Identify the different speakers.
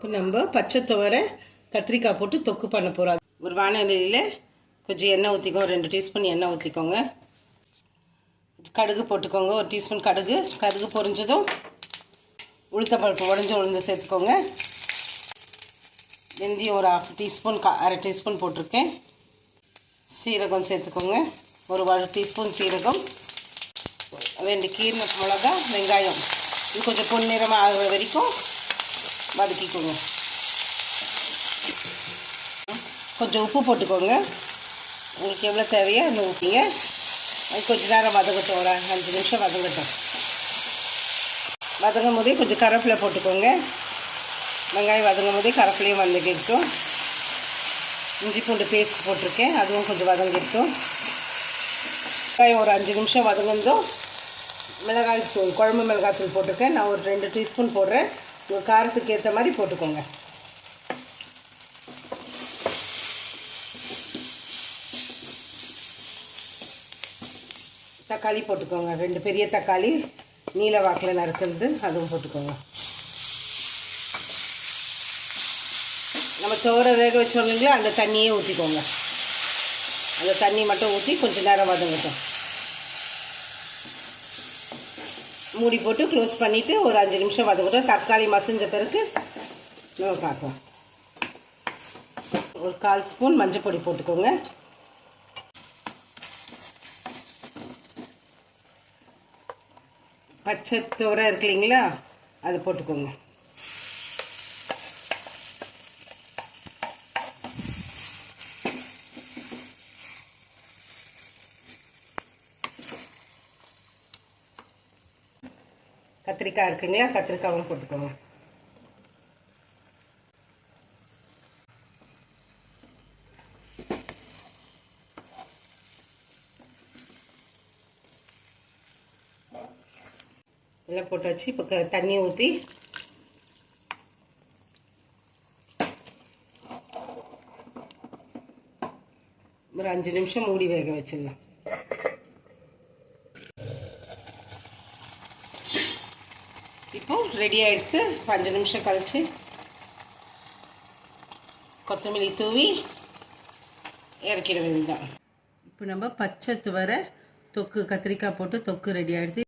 Speaker 1: இப்போ நம்ம பச்சை துவரை கத்திரிக்காய் போட்டு தொக்கு பண்ண போகிறோம். ஒரு வானலியில் கொஞ்சம் எண்ணெய் ஊற்றிக்கோங்க, 2 டீஸ்பூன் எண்ணெய் ஊற்றிக்கோங்க. கடுகு போட்டுக்கோங்க, 1 டீஸ்பூன் கடுகு. கடுகு பொரிஞ்சதும் உளுத்தம்பருப்பு உடஞ்ச உளுந்து சேர்த்துக்கோங்க. வெந்தயம் ஒரு 1/2 டீஸ்பூன், 1/2 டீஸ்பூன் போட்டிருக்கேன். சீரகம் சேர்த்துக்கோங்க, ஒரு 1 டீஸ்பூன் சீரகம். 2 கீரின மிளகா, வெங்காயம். இது கொஞ்சம் பொன்னிறமாக ஆகிற வரைக்கும் வதக்கிக்கோங்க. கொஞ்சம் உப்பு போட்டுக்கோங்க, உங்களுக்கு எவ்வளோ தேவையோ அந்த ஊற்றிங்க. அது கொஞ்சம் நேரம் வதங்கட்டும், ஒரு 5 நிமிஷம் வதங்கட்டும். வதங்கும் போதே கொஞ்சம் கருவேப்பிலை போட்டுக்கோங்க. வெங்காயம் வதங்கும் போதே கருவேப்பிலையும் வதங்கிட்டோம். இஞ்சி பூண்டு பேஸ்ட் போட்டிருக்கேன், அதுவும் கொஞ்சம் வதங்கிட்டோம். வெங்காயம் ஒரு 5 நிமிஷம் வதங்கந்தோம். மிளகாய் தூள், குழம்பு மிளகாய் தூள் போட்டிருக்கேன். நான் ஒரு 2 டீஸ்பூன் போடுறேன். உங்கள் காரத்துக்கு ஏற்ற மாதிரி போட்டுக்கோங்க. தக்காளி போட்டுக்கோங்க, 2 பெரிய தக்காளி நீல வாக்கில் நறுக்கிறது, அதுவும் போட்டுக்கோங்க. நம்ம துவரை வேக வச்சோம் இல்லைங்களா, அந்த தண்ணியே ஊற்றிக்கோங்க. அந்த தண்ணி மட்டும் ஊற்றி கொஞ்சம் நேரம் வதங்கட்டும். மூடி போட்டு க்ளோஸ் பண்ணிவிட்டு ஒரு 5 நிமிஷம் வதங்கட்டும். தக்காளி மசிஞ்ச பிறகு நம்ம பார்க்கலாம். ஒரு 1/4 ஸ்பூன் மஞ்சள் பொடி போட்டுக்கோங்க. பச்சை துவரை இருக்கு இல்லைங்களா, அது போட்டுக்கோங்க. கத்திரிக்காய் இருக்குங்களா, கத்திரிக்காயும் போட்டுக்கோங்க. எல்லாம் போட்டாச்சு. இப்போ தண்ணி ஊற்றி ஒரு 5 நிமிஷம் மூடி வேக வச்சிடலாம். இப்போ ரெடி ஆகிடுத்து. 5 நிமிஷம் கழிச்சு கொத்தமல்லி தூவி இறக்கிட வேண்டியதான். இப்போ நம்ம பச்சை துவரை தொக்கு, கத்திரிக்காய் போட்டு தொக்கு ரெடி ஆகிடுது.